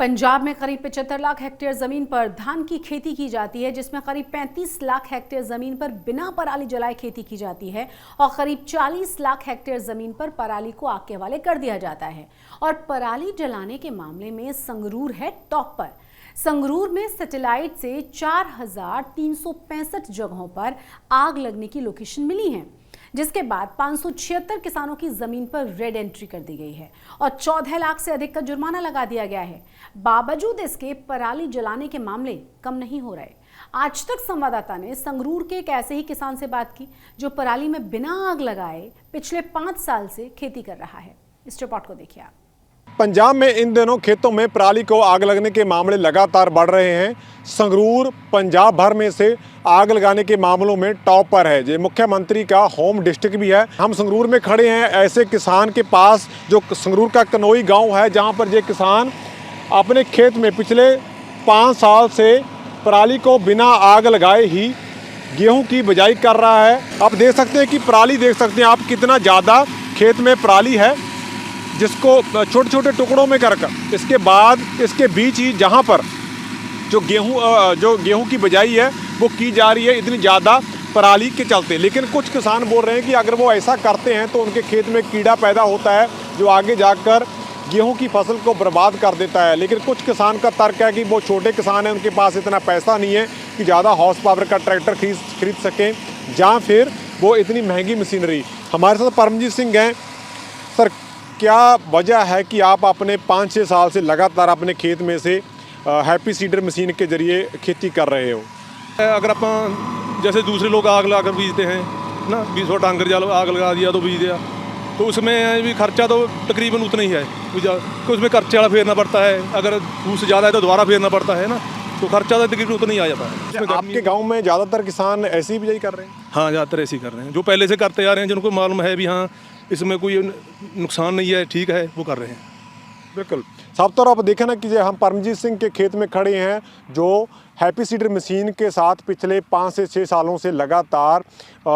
पंजाब में करीब 75 लाख हेक्टेयर जमीन पर धान की खेती की जाती है, जिसमें करीब 35 लाख हेक्टेयर जमीन पर बिना पराली जलाए खेती की जाती है और करीब 40 लाख हेक्टेयर जमीन पर पराली को आग के हवाले कर दिया जाता है। और पराली जलाने के मामले में संगरूर है टॉप पर। संगरूर में सैटेलाइट से 4,365 जगहों पर आग लगने की लोकेशन मिली है, जिसके बाद 576 किसानों की जमीन पर रेड एंट्री कर दी गई है और 14 लाख से अधिक का जुर्माना लगा दिया गया है। बावजूद इसके पराली जलाने के मामले कम नहीं हो रहे। आज तक संवाददाता ने संगरूर के एक ऐसे ही किसान से बात की जो पराली में बिना आग लगाए पिछले 5 साल से खेती कर रहा है। इस रिपोर्ट को देखिए आप। पंजाब में इन दिनों खेतों में पराली को आग लगने के मामले लगातार बढ़ रहे हैं। संगरूर पंजाब भर में से आग लगाने के मामलों में टॉप पर है। ये मुख्यमंत्री का होम डिस्ट्रिक्ट भी है। हम संगरूर में खड़े हैं ऐसे किसान के पास जो संगरूर का कनोई गांव है, जहां पर ये किसान अपने खेत में पिछले 5 साल से पराली को बिना आग लगाए ही गेहूं की बिजाई कर रहा है। आप देख सकते हैं कि पराली देख सकते हैं आप कितना ज़्यादा खेत में पराली है, जिसको छोटे छोटे टुकड़ों में करकर इसके बाद इसके बीच ही जहां पर जो गेहूं की बिजाई है वो की जा रही है, इतनी ज़्यादा पराली के चलते। लेकिन कुछ किसान बोल रहे हैं कि अगर वो ऐसा करते हैं तो उनके खेत में कीड़ा पैदा होता है जो आगे जाकर गेहूं की फसल को बर्बाद कर देता है। लेकिन कुछ किसान का तर्क है कि वो छोटे किसान हैं, उनके पास इतना पैसा नहीं है कि ज़्यादा हॉर्स पावर का ट्रैक्टर खरीद सकें, या फिर वो इतनी महंगी मशीनरी। हमारे साथ परमजीत सिंह हैं। सर, क्या वजह है कि आप अपने 5-6 साल से लगातार अपने खेत में से हैप्पी सीडर मशीन के जरिए खेती कर रहे हो? अगर आप जैसे दूसरे लोग आग लगा कर बीजते हैं ना, 20 टांगर जाल आग लगा दिया तो बीज दिया, तो उसमें भी खर्चा तो तकरीबन उतना ही है कि उसमें खर्चे वाला फेरना पड़ता है। अगर उससे ज़्यादा है तो दोबारा फेरना पड़ता है ना, तो खर्चा तो तकरीबन उतना ही आ जाता है। आपके गाँव में ज़्यादातर किसान ऐसी बिजाई कर रहे हैं? हाँ, ज़्यादातर ऐसे ही कर रहे हैं, जो पहले से करते आ रहे हैं, जिनको मालूम है भी हाँ इसमें कोई नुकसान नहीं है, ठीक है, वो कर रहे हैं। बिल्कुल। साफ तौर आप देखें ना कि हम परमजीत सिंह के खेत में खड़े हैं, जो हैप्पी सीडर मशीन के साथ पिछले 5 से 6 सालों से लगातार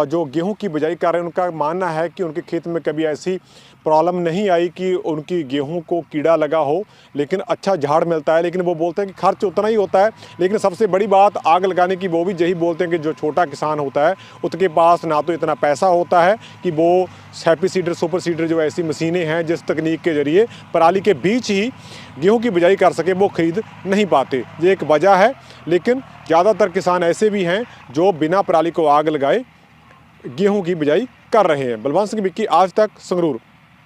जो गेहूं की बिजाई कर रहे हैं। उनका मानना है कि उनके खेत में कभी ऐसी प्रॉब्लम नहीं आई कि उनकी गेहूं को कीड़ा लगा हो, लेकिन अच्छा झाड़ मिलता है। लेकिन वो बोलते हैं कि खर्च उतना ही होता है। लेकिन सबसे बड़ी बात आग लगाने की वो भी यही बोलते हैं कि जो छोटा किसान होता है उसके पास ना तो इतना पैसा होता है कि वो हैप्पी सीडर, सुपर सीडर जो ऐसी मशीनें हैं जिस तकनीक के जरिए पराली के बीच ही गेहूं की बिजाई कर सके, वो खरीद नहीं पाते। ये एक वजह है। लेकिन ज़्यादातर किसान ऐसे भी हैं जो बिना पराली को आग लगाए गेहूं की बिजाई कर रहे हैं। बलवंत सिंह बिक्की, आज तक, संगरूर।